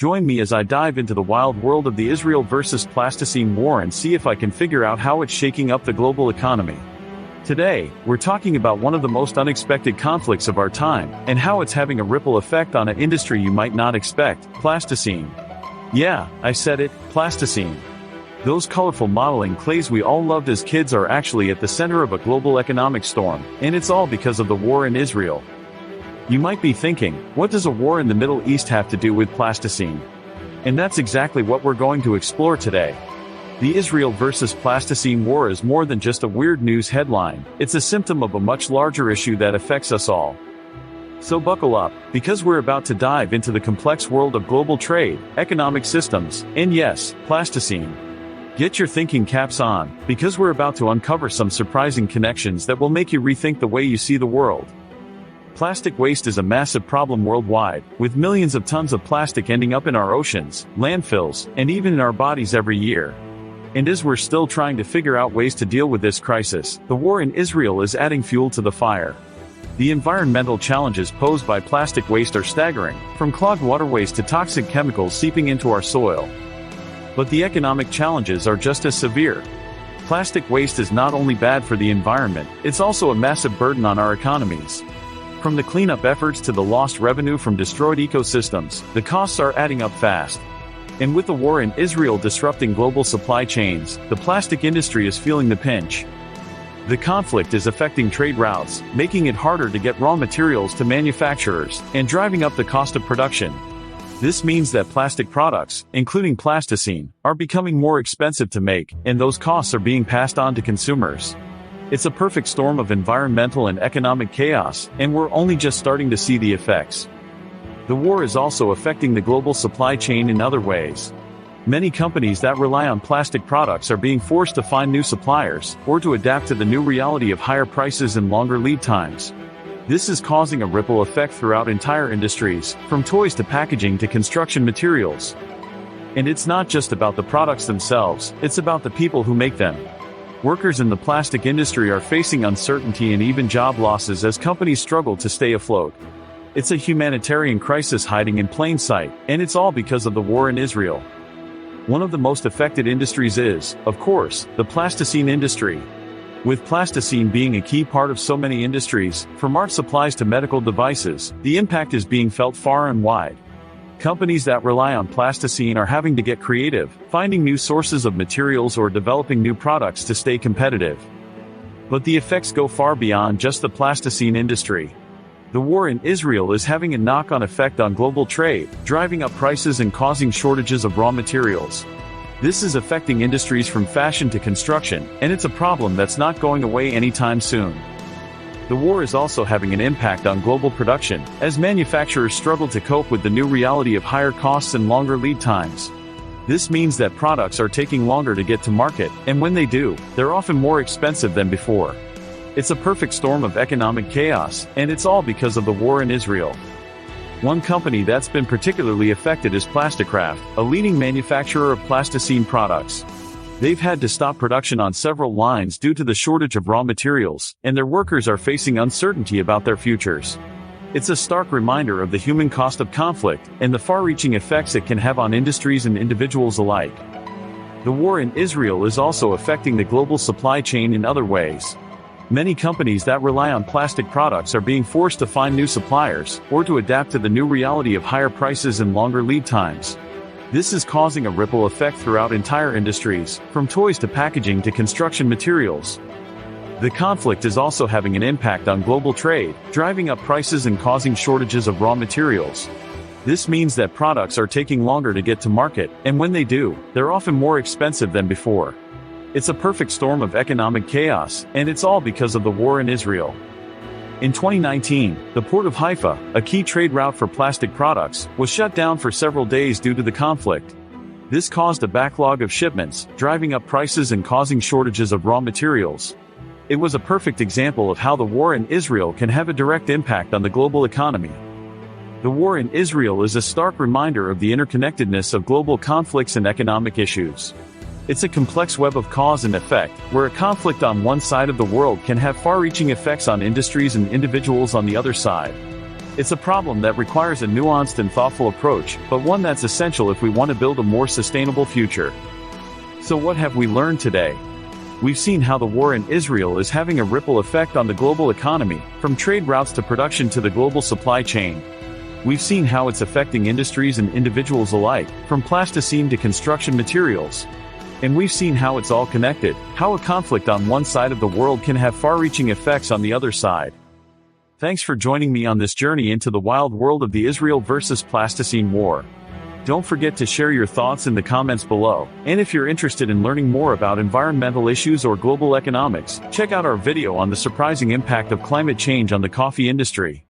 Join me as I dive into the wild world of the Israel versus Plasticine war and see if I can figure out how it's shaking up the global economy. Today, we're talking about one of the most unexpected conflicts of our time, and how it's having a ripple effect on an industry you might not expect: plasticine. Yeah, I said it, plasticine. Those colorful modeling clays we all loved as kids are actually at the center of a global economic storm, and it's all because of the war in Israel. You might be thinking, what does a war in the Middle East have to do with plasticine? And that's exactly what we're going to explore today. The Israel versus plasticine war is more than just a weird news headline, it's a symptom of a much larger issue that affects us all. So buckle up, because we're about to dive into the complex world of global trade, economic systems, and yes, plasticine. Get your thinking caps on, because we're about to uncover some surprising connections that will make you rethink the way you see the world. Plastic waste is a massive problem worldwide, with millions of tons of plastic ending up in our oceans, landfills, and even in our bodies every year. And as we're still trying to figure out ways to deal with this crisis, the war in Israel is adding fuel to the fire. The environmental challenges posed by plastic waste are staggering, from clogged waterways to toxic chemicals seeping into our soil. But the economic challenges are just as severe. Plastic waste is not only bad for the environment, it's also a massive burden on our economies. From the cleanup efforts to the lost revenue from destroyed ecosystems, the costs are adding up fast. And with the war in Israel disrupting global supply chains, the plastic industry is feeling the pinch. The conflict is affecting trade routes, making it harder to get raw materials to manufacturers, and driving up the cost of production. This means that plastic products, including plasticine, are becoming more expensive to make, and those costs are being passed on to consumers. It's a perfect storm of environmental and economic chaos, and we're only just starting to see the effects. The war is also affecting the global supply chain in other ways. Many companies that rely on plastic products are being forced to find new suppliers, or to adapt to the new reality of higher prices and longer lead times. This is causing a ripple effect throughout entire industries, from toys to packaging to construction materials. And it's not just about the products themselves, it's about the people who make them. Workers in the plastic industry are facing uncertainty and even job losses as companies struggle to stay afloat. It's a humanitarian crisis hiding in plain sight, and it's all because of the war in Israel. One of the most affected industries is, of course, the plasticine industry. With plasticine being a key part of so many industries, from art supplies to medical devices, the impact is being felt far and wide. Companies that rely on plasticine are having to get creative, finding new sources of materials or developing new products to stay competitive. But the effects go far beyond just the plasticine industry. The war in Israel is having a knock-on effect on global trade, driving up prices and causing shortages of raw materials. This is affecting industries from fashion to construction, and it's a problem that's not going away anytime soon. The war is also having an impact on global production, as manufacturers struggle to cope with the new reality of higher costs and longer lead times. This means that products are taking longer to get to market, and when they do, they're often more expensive than before. It's a perfect storm of economic chaos, and it's all because of the war in Israel. One company that's been particularly affected is Plasticraft, a leading manufacturer of plasticine products. They've had to stop production on several lines due to the shortage of raw materials, and their workers are facing uncertainty about their futures. It's a stark reminder of the human cost of conflict, and the far-reaching effects it can have on industries and individuals alike. The war in Israel is also affecting the global supply chain in other ways. Many companies that rely on plastic products are being forced to find new suppliers, or to adapt to the new reality of higher prices and longer lead times. This is causing a ripple effect throughout entire industries, from toys to packaging to construction materials. The conflict is also having an impact on global trade, driving up prices and causing shortages of raw materials. This means that products are taking longer to get to market, and when they do, they're often more expensive than before. It's a perfect storm of economic chaos, and it's all because of the war in Israel. In 2019, the port of Haifa, a key trade route for plastic products, was shut down for several days due to the conflict. This caused a backlog of shipments, driving up prices and causing shortages of raw materials. It was a perfect example of how the war in Israel can have a direct impact on the global economy. The war in Israel is a stark reminder of the interconnectedness of global conflicts and economic issues. It's a complex web of cause and effect, where a conflict on one side of the world can have far-reaching effects on industries and individuals on the other side. It's a problem that requires a nuanced and thoughtful approach, but one that's essential if we want to build a more sustainable future. So what have we learned today? We've seen how the war in Israel is having a ripple effect on the global economy, from trade routes to production to the global supply chain. We've seen how it's affecting industries and individuals alike, from plasticine to construction materials. And we've seen how it's all connected, how a conflict on one side of the world can have far-reaching effects on the other side. Thanks for joining me on this journey into the wild world of the Israel versus Plasticine war. Don't forget to share your thoughts in the comments below, and if you're interested in learning more about environmental issues or global economics, check out our video on the surprising impact of climate change on the coffee industry.